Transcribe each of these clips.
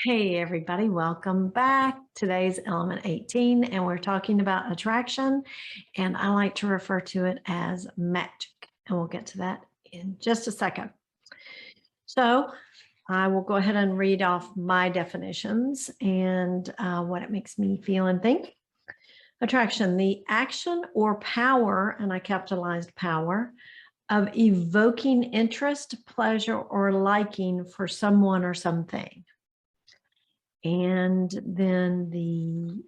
Hey everybody, welcome back. Today's element 18 and we're talking about attraction, and I like to refer to it as magic, and we'll get to that in just a second. So I will go ahead and read off my definitions and what it makes me feel and think. Attraction, the action or power, and I capitalized power, of evoking interest, pleasure, or liking for someone or something. And then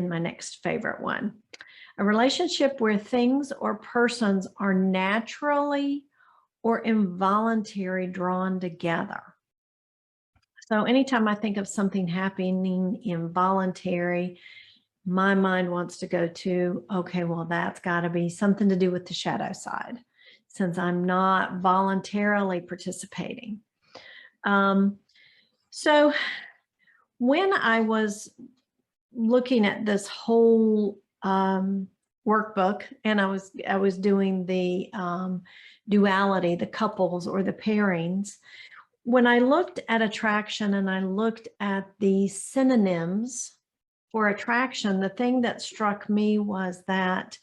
my next favorite one, a relationship where things or persons are naturally or involuntary drawn together. So anytime I think of something happening involuntary, my mind wants to go to, okay, well, that's got to be something to do with the shadow side, since I'm not voluntarily participating. So when I was looking at this whole workbook, and I was doing the duality, the couples or the pairings, when I looked at attraction and I looked at the synonyms for attraction, the thing that struck me was that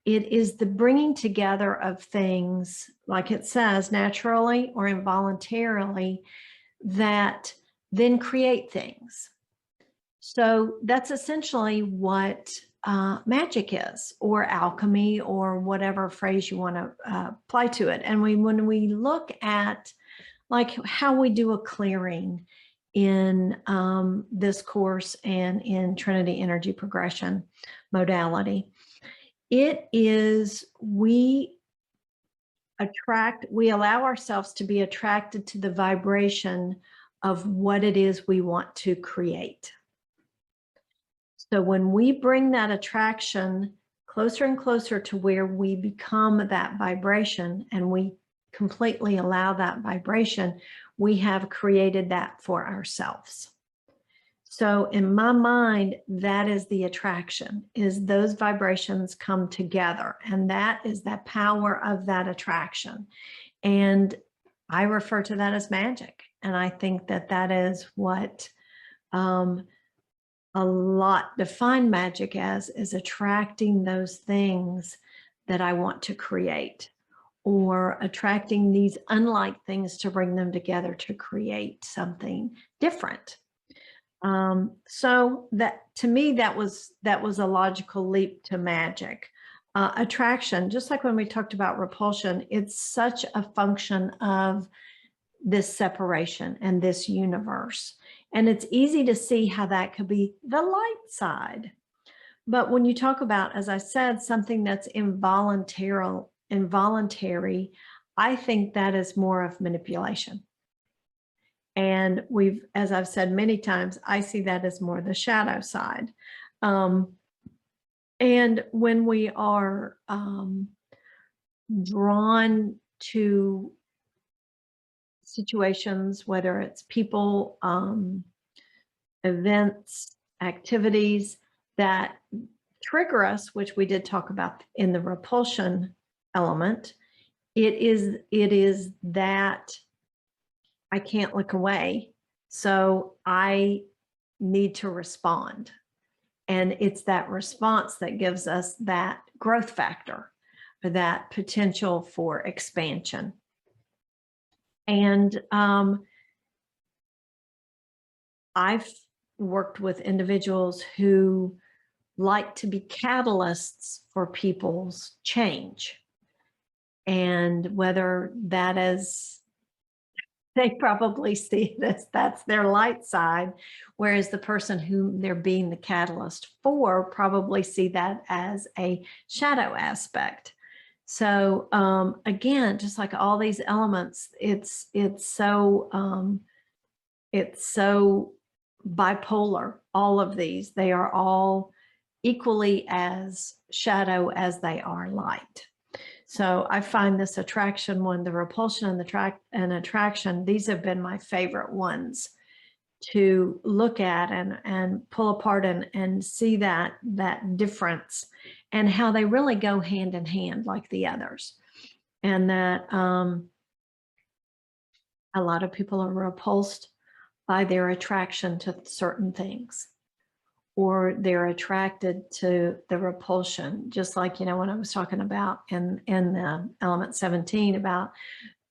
it is the bringing together of things, like it says, naturally or involuntarily, that then create things. So that's essentially what magic is, or alchemy, or whatever phrase you want to apply to it. And when we look at like how we do a clearing in this course and in Trinity Energy Progression modality, it is we allow ourselves to be attracted to the vibration of what it is we want to create. So when we bring that attraction closer and closer to where we become that vibration, and we completely allow that vibration, we have created that for ourselves. So in my mind, that is the attraction, is those vibrations come together, and that is the power of that attraction. And I refer to that as magic. And I think that that is what a lot define magic as, is attracting those things that I want to create, or attracting these unlike things to bring them together to create something different. So that, to me, that was a logical leap to magic. Attraction, just like when we talked about repulsion, it's such a function of this separation and this universe. And it's easy to see how that could be the light side. But when you talk about, as I said, something that's involuntary, I think that is more of manipulation. And as I've said many times, I see that as more the shadow side. And when we are drawn to situations, whether it's people, events, activities that trigger us, which we did talk about in the repulsion element, it is that I can't look away, so I need to respond. And it's that response that gives us that growth factor, or that potential for expansion. And I've worked with individuals who like to be catalysts for people's change. And whether that is, they probably see it as that's their light side, whereas the person whom they're being the catalyst for probably see that as a shadow aspect. So again, just like all these elements, it's so bipolar. All of these, they are all equally as shadow as they are light. So I find this attraction one, the repulsion and the attraction, these have been my favorite ones to look at and pull apart and see that difference, and how they really go hand in hand like the others. And that a lot of people are repulsed by their attraction to certain things, or they're attracted to the repulsion, just like, you know, when I was talking about in the element 17 about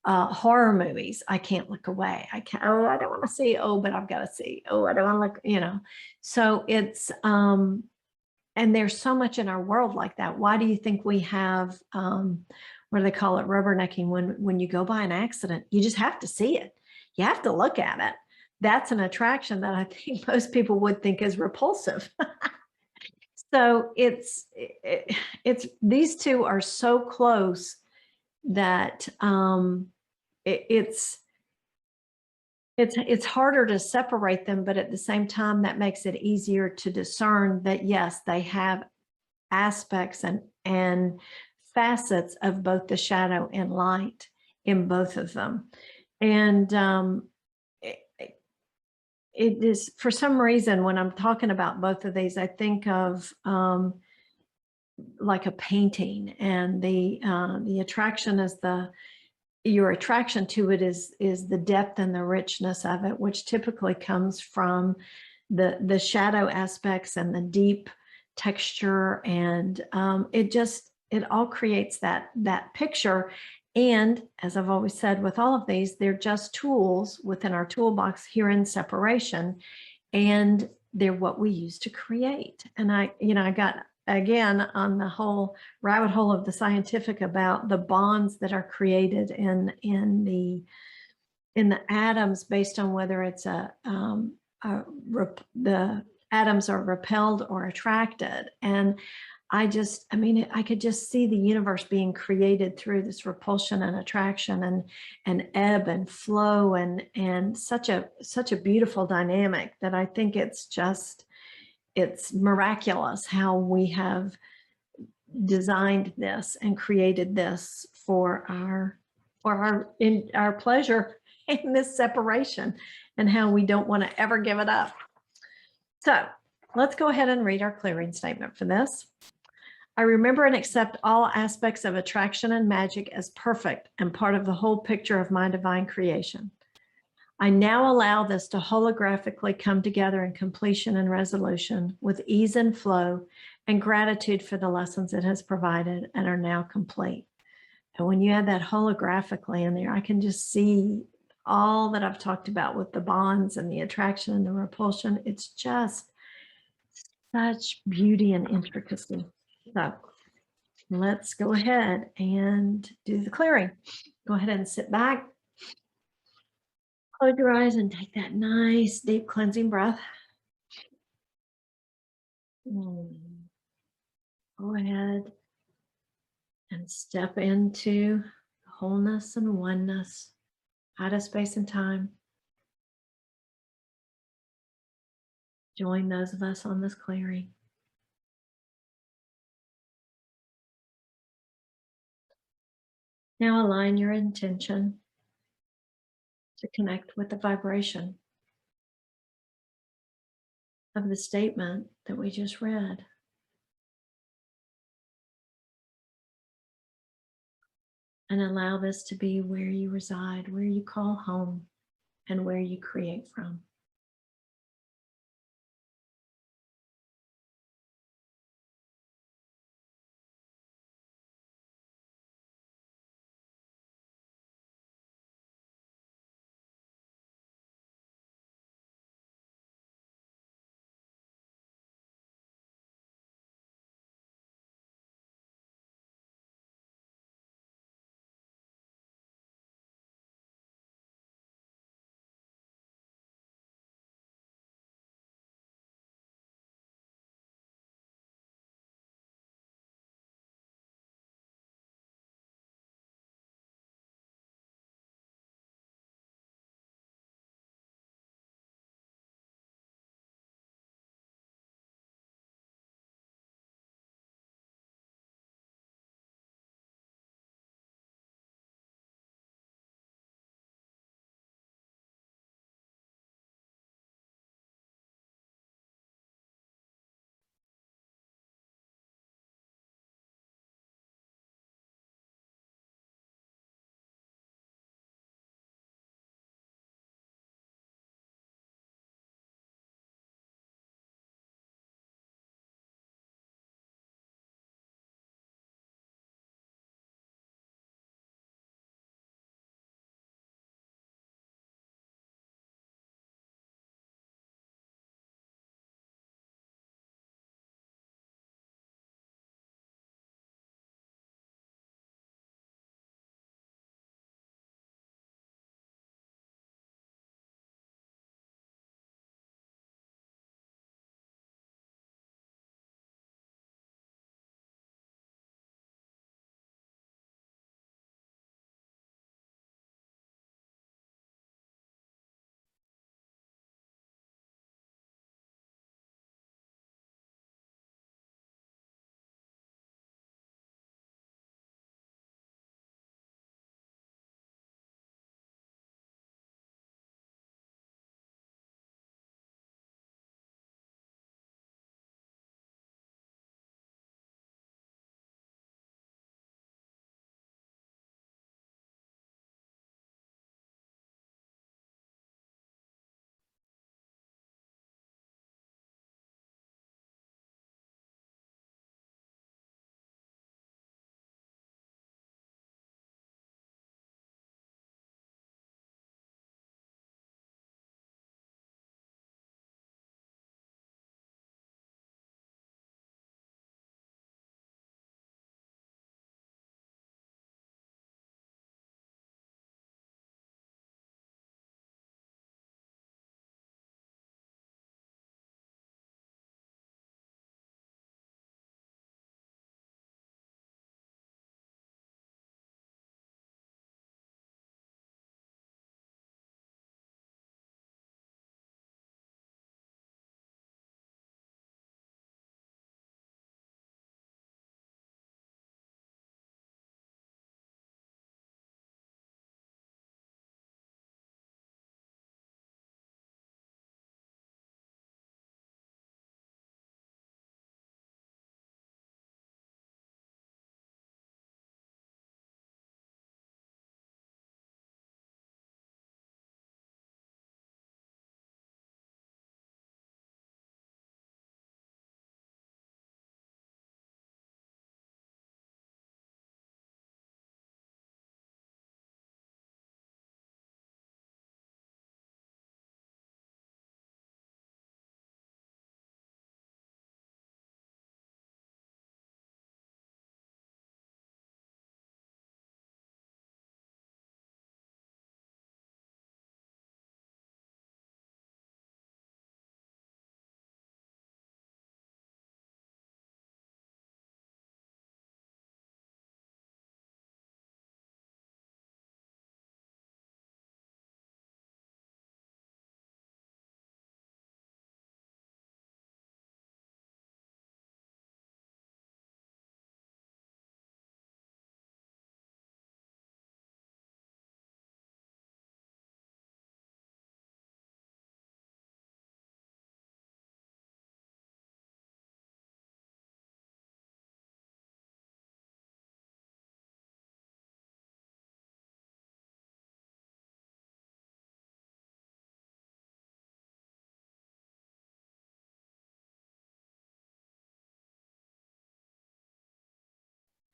horror movies. I can't look away. I can't, oh, I don't want to see, oh, but I've got to see, oh, I don't want to look, you know. So it's and there's so much in our world like that. Why do you think we have what do they call it, rubbernecking? When you go by an accident, you just have to see it, you have to look at it. That's an attraction that I think most people would think is repulsive. So it's these two are so close that it's harder to separate them, but at the same time, that makes it easier to discern that yes, they have aspects and facets of both the shadow and light in both of them. And it is, for some reason, when I'm talking about both of these, I think of like a painting, and the attraction is your attraction to it is the depth and the richness of it, which typically comes from the shadow aspects and the deep texture, and it all creates that picture. And as I've always said, with all of these, they're just tools within our toolbox here in separation, and they're what we use to create. And I got again on the whole rabbit hole of the scientific about the bonds that are created in the atoms based on whether it's the atoms are repelled or attracted. And I mean, I could just see the universe being created through this repulsion and attraction and ebb and flow and such a beautiful dynamic that I think it's miraculous how we have designed this and created this for our pleasure in this separation, and how we don't want to ever give it up. So let's go ahead and read our clearing statement for this. I remember and accept all aspects of attraction and magic as perfect and part of the whole picture of my divine creation. I now allow this to holographically come together in completion and resolution with ease and flow, and gratitude for the lessons it has provided and are now complete. And when you add that holographically in there, I can just see all that I've talked about with the bonds and the attraction and the repulsion. It's just such beauty and intricacy. So let's go ahead and do the clearing. Go ahead and sit back, close your eyes, and take that nice deep cleansing breath. Go ahead and step into wholeness and oneness out of space and time. Join those of us on this clearing. Now align your intention to connect with the vibration of the statement that we just read. And allow this to be where you reside, where you call home, and where you create from.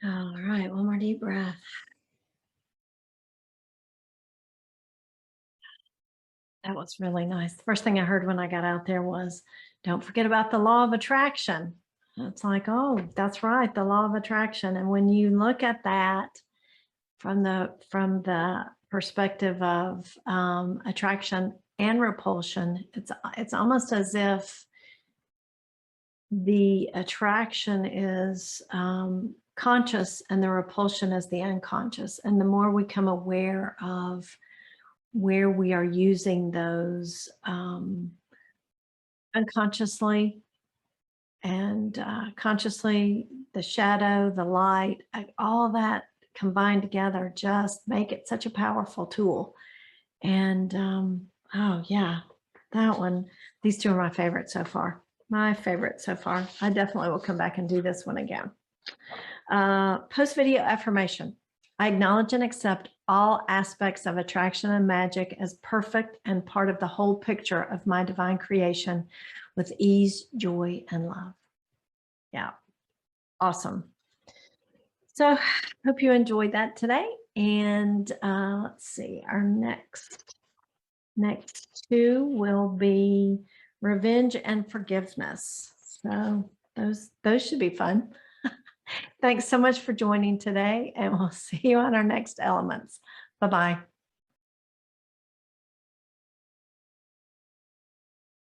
All right, one more deep breath. That was really nice. The first thing I heard when I got out there was, don't forget about the law of attraction. It's like, oh, that's right, the law of attraction. And when you look at that from the perspective of attraction and repulsion, it's almost as if the attraction is conscious and the repulsion is the unconscious. And the more we become aware of where we are using those unconsciously and consciously, the shadow, the light, all that combined together just make it such a powerful tool. And oh yeah, that one, these two are my favorite so far. My favorite so far. I definitely will come back and do this one again. Post video affirmation. I acknowledge and accept all aspects of attraction and magic as perfect and part of the whole picture of my divine creation with ease, joy, and love. Yeah, awesome. So hope you enjoyed that today. And let's see, our next two will be revenge and forgiveness. So those should be fun. Thanks so much for joining today, and we'll see you on our next elements. Bye-bye.